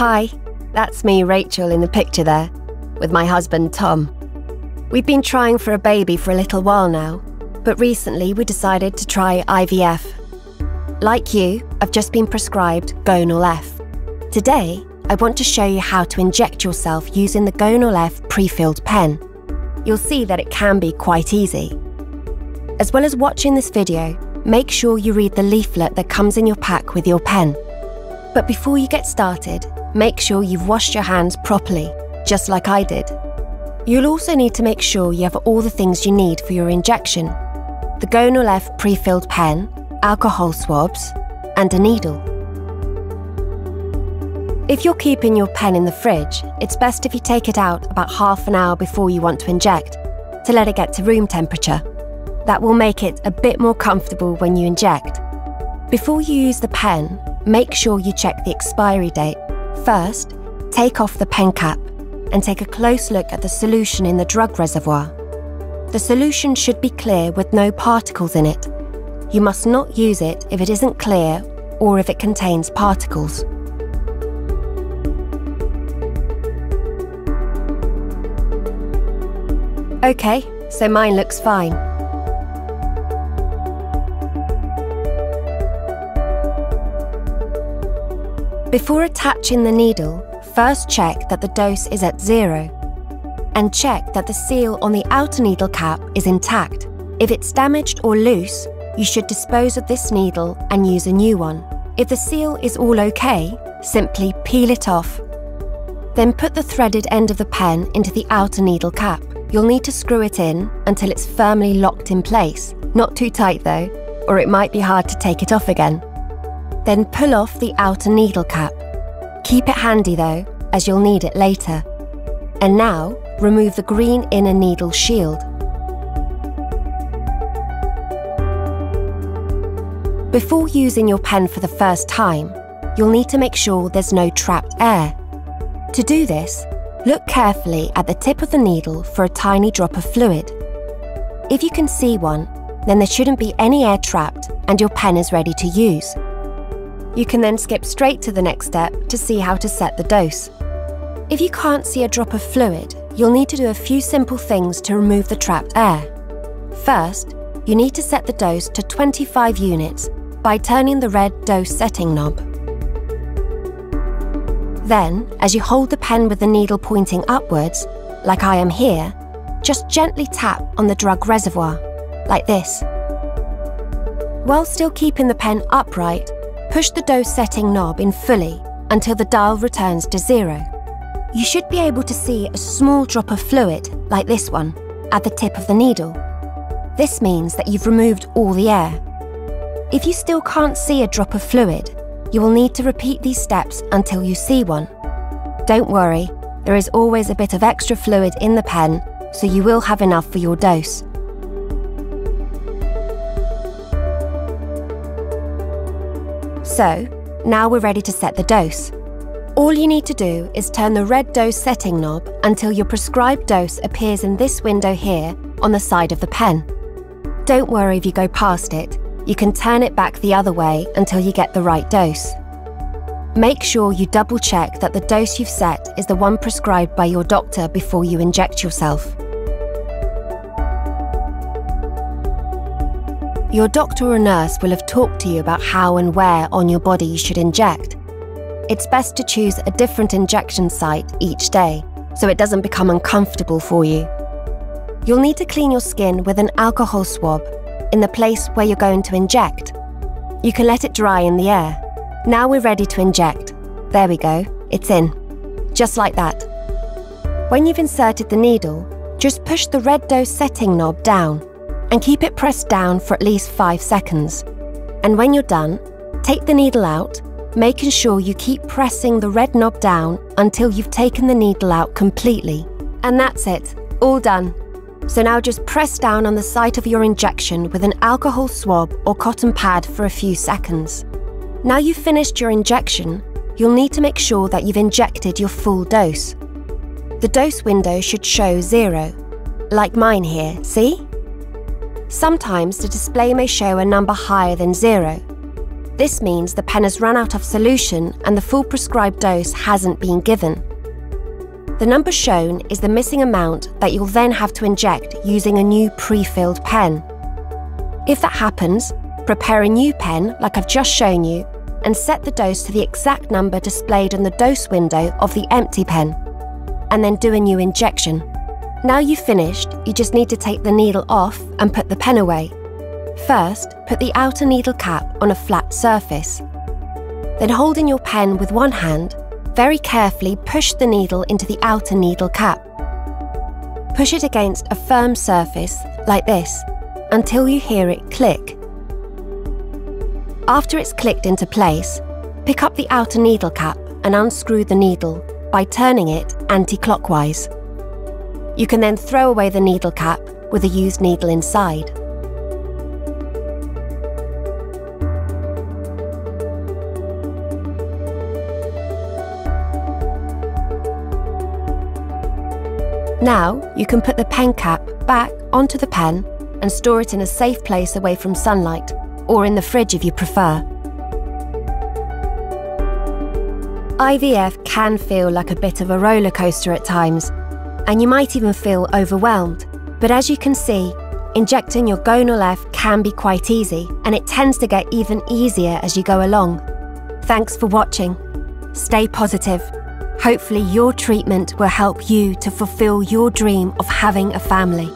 Hi, that's me, Rachel, in the picture there, with my husband, Tom. We've been trying for a baby for a little while now, but recently we decided to try IVF. Like you, I've just been prescribed Gonal F. Today, I want to show you how to inject yourself using the Gonal F pre-filled pen. You'll see that it can be quite easy. As well as watching this video, make sure you read the leaflet that comes in your pack with your pen. But before you get started, make sure you've washed your hands properly, just like I did. You'll also need to make sure you have all the things you need for your injection: the Gonal F pre-filled pen, alcohol swabs, and a needle. If you're keeping your pen in the fridge, it's best if you take it out about half an hour before you want to inject, to let it get to room temperature. That will make it a bit more comfortable when you inject. Before you use the pen, make sure you check the expiry date. First, take off the pen cap and take a close look at the solution in the drug reservoir. The solution should be clear with no particles in it. You must not use it if it isn't clear or if it contains particles. Okay, so mine looks fine. Before attaching the needle, first check that the dose is at 0, and check that the seal on the outer needle cap is intact. If it's damaged or loose, you should dispose of this needle and use a new one. If the seal is all okay, simply peel it off. Then put the threaded end of the pen into the outer needle cap. You'll need to screw it in until it's firmly locked in place. Not too tight though, or it might be hard to take it off again. Then pull off the outer needle cap. Keep it handy though, as you'll need it later. And now, remove the green inner needle shield. Before using your pen for the first time, you'll need to make sure there's no trapped air. To do this, look carefully at the tip of the needle for a tiny drop of fluid. If you can see one, then there shouldn't be any air trapped and your pen is ready to use. You can then skip straight to the next step to see how to set the dose. If you can't see a drop of fluid, you'll need to do a few simple things to remove the trapped air. First, you need to set the dose to 25 units by turning the red dose setting knob. Then, as you hold the pen with the needle pointing upwards, like I am here, just gently tap on the drug reservoir, like this. While still keeping the pen upright, push the dose setting knob in fully until the dial returns to 0. You should be able to see a small drop of fluid, like this one, at the tip of the needle. This means that you've removed all the air. If you still can't see a drop of fluid, you will need to repeat these steps until you see one. Don't worry, there is always a bit of extra fluid in the pen, so you will have enough for your dose. So, now we're ready to set the dose. All you need to do is turn the red dose setting knob until your prescribed dose appears in this window here on the side of the pen. Don't worry if you go past it. You can turn it back the other way until you get the right dose. Make sure you double check that the dose you've set is the one prescribed by your doctor before you inject yourself. Your doctor or nurse will have talked to you about how and where on your body you should inject. It's best to choose a different injection site each day, so it doesn't become uncomfortable for you. You'll need to clean your skin with an alcohol swab in the place where you're going to inject. You can let it dry in the air. Now we're ready to inject. There we go, it's in. Just like that. When you've inserted the needle, just push the red dose setting knob down and keep it pressed down for at least 5 seconds. And when you're done, take the needle out, making sure you keep pressing the red knob down until you've taken the needle out completely. And that's it, all done. So now just press down on the site of your injection with an alcohol swab or cotton pad for a few seconds. Now you've finished your injection, you'll need to make sure that you've injected your full dose. The dose window should show 0, like mine here, see? Sometimes the display may show a number higher than 0. This means the pen has run out of solution and the full prescribed dose hasn't been given. The number shown is the missing amount that you'll then have to inject using a new pre-filled pen. If that happens, prepare a new pen like I've just shown you and set the dose to the exact number displayed on the dose window of the empty pen, and then do a new injection. Now you've finished, you just need to take the needle off and put the pen away. First, put the outer needle cap on a flat surface. Then holding your pen with one hand, very carefully push the needle into the outer needle cap. Push it against a firm surface, like this, until you hear it click. After it's clicked into place, pick up the outer needle cap and unscrew the needle by turning it anti-clockwise. You can then throw away the needle cap with a used needle inside. Now you can put the pen cap back onto the pen and store it in a safe place away from sunlight, or in the fridge if you prefer. IVF can feel like a bit of a roller coaster at times, and you might even feel overwhelmed. But as you can see, injecting your Gonal F can be quite easy, and it tends to get even easier as you go along. Thanks for watching. Stay positive. Hopefully your treatment will help you to fulfill your dream of having a family.